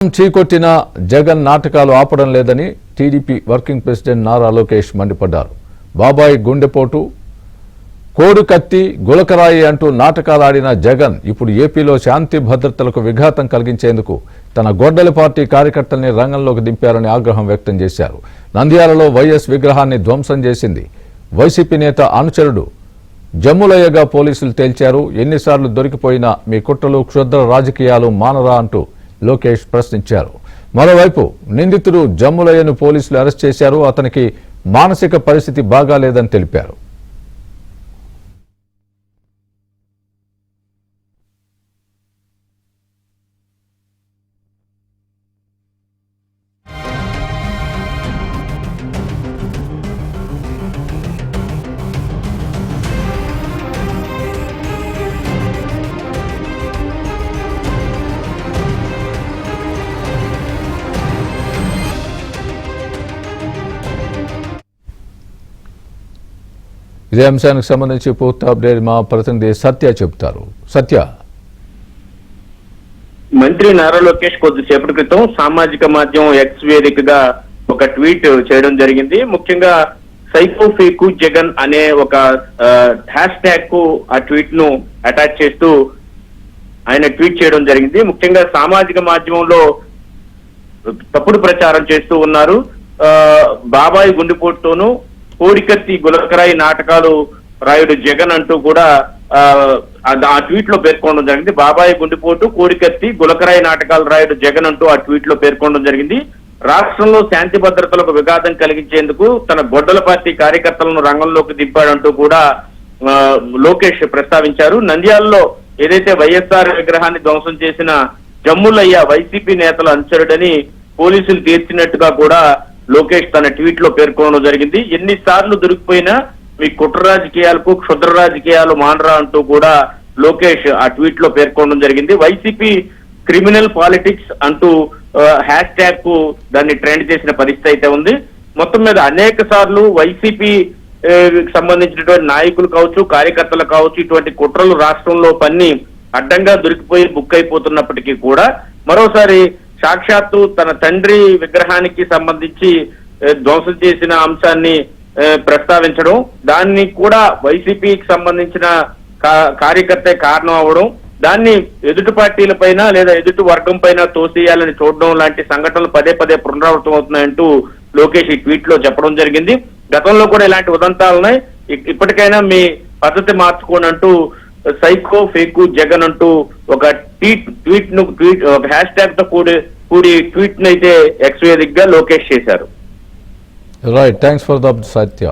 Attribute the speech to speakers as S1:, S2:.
S1: చీకొట్టిన జగన్ నాటకాలు ఆపడం లేదని TDP working president Nara Lokesh మండిపడ్డారు. బాబాయ్ గుండెపోటు, కోడుకత్తి, గులకరాయి అంటూ నాటకాలాడిన జగన్ ఇప్పుడు ఏపీలో శాంతి భద్రతలకు విఘాతం కలిగించేందుకు తన గొడ్డలి పార్టీ కార్యకర్తల్ని రంగంలోకి దింపారని ఆగ్రహం వ్యక్తం చేశారు. నంద్యాలలో వైఎస్ విగ్రహాన్ని ధ్వంసం చేసింది వైసీపీ నేత అనుచరుడు జమ్ములయ్యగా పోలీసులు తేల్చారు. ఎన్నిసార్లు దొరికిపోయినా మీ కుట్రలు, క్షుద్ర రాజకీయాలు మానరా అంటూ లోకేష్ ప్రశ్నించారు. మరోవైపు నిందితుడు జమ్ములయ్యను పోలీసులు అరెస్ట్ చేశారు. అతనికి మానసిక పరిస్థితి బాగాలేదని తెలిపారు. ఇదే అంశానికి సంబంధించి పూర్తి అప్డేట్ మా ప్రతినిధి సత్య చెబుతారు. సత్య,
S2: మంత్రి నారా లోకేష్ కొద్దిసేపటి క్రితం సామాజిక మాధ్యమం ఎక్స్ వేదికగా ఒక ట్వీట్ చేయడం జరిగింది. ముఖ్యంగా సైకో ఫేకు జగన్ అనే ఒక హ్యాష్ ట్యాగ్ కు ఆ ట్వీట్ ను అటాచ్ చేస్తూ ఆయన ట్వీట్ చేయడం జరిగింది. ముఖ్యంగా సామాజిక మాధ్యమంలో తప్పుడు ప్రచారం చేస్తూ ఉన్నారు. బాబాయ్ గుండెపోటుతోనూ కోడికత్తి, గులకరాయి నాటకాలు రాయుడు జగన్ అంటూ కూడా ఆ ట్వీట్ లో పేర్కొనడం జరిగింది. బాబాయ్ గుండెపోటు, కోడికత్తి, గులకరాయి నాటకాలు రాయుడు జగన్ అంటూ ఆ ట్వీట్ లో పేర్కొనడం జరిగింది. రాష్ట్రంలో శాంతి భద్రతలకు విఘాతం కలిగించేందుకు తన గొడ్డల పార్టీ కార్యకర్తలను రంగంలోకి దింపాడంటూ కూడా లోకేష్ ప్రస్తావించారు. నంద్యాలలో ఏదైతే వైఎస్ఆర్ విగ్రహాన్ని ధ్వంసం చేసిన జమ్ములయ్య వైసీపీ నేతల అనుచరుడని పోలీసులు తీర్చినట్టుగా కూడా లోకేష్ తన ట్వీట్ లో పేర్కొనడం జరిగింది. ఎన్నిసార్లు దొరికిపోయినా మీ కుట్ర రాజకీయాలకు, క్షుద్ర రాజకీయాలు మానరా అంటూ కూడా లోకేష్ ఆ ట్వీట్ లో పేర్కొనడం జరిగింది. వైసీపీ క్రిమినల్ పాలిటిక్స్ అంటూ హ్యాష్ ట్యాగ్ కు దాన్ని ట్రెండ్ చేసిన పరిస్థితి అయితే ఉంది. మొత్తం మీద అనేక సార్లు వైసీపీ సంబంధించినటువంటి నాయకులు కావచ్చు, కార్యకర్తలు కావచ్చు, ఇటువంటి కుట్రలు రాష్ట్రంలో పన్ని అడ్డంగా దొరికిపోయి బుక్ అయిపోతున్నప్పటికీ కూడా మరోసారి సాక్షాత్తు తన తండ్రి విగ్రహానికి సంబంధించి ధ్వంసం చేసిన అంశాన్ని ప్రస్తావించడం, దాన్ని కూడా వైసీపీకి సంబంధించిన కార్యకర్తే కారణం అవడం, దాన్ని ఎదుటి పార్టీల పైన లేదా ఎదుటి వర్గం పైన తోసేయాలని చూడడం లాంటి సంఘటనలు పదే పదే పునరావృతం అవుతున్నాయంటూ లోకేష్ ఈ ట్వీట్ లో చెప్పడం జరిగింది. గతంలో కూడా ఇలాంటి ఉదంతాలున్నాయి. ఇప్పటికైనా మీ పద్ధతి మార్చుకోనంటూ సైకో ఫేకు జగన్ అంటూ ఒక ఒక హ్యాష్ ట్యాగ్ తో కూడి ట్వీట్ ను అయితే ఎక్స్ వేదికగా లోకేష్ చేశారు.
S1: Right, thanks for the Satya.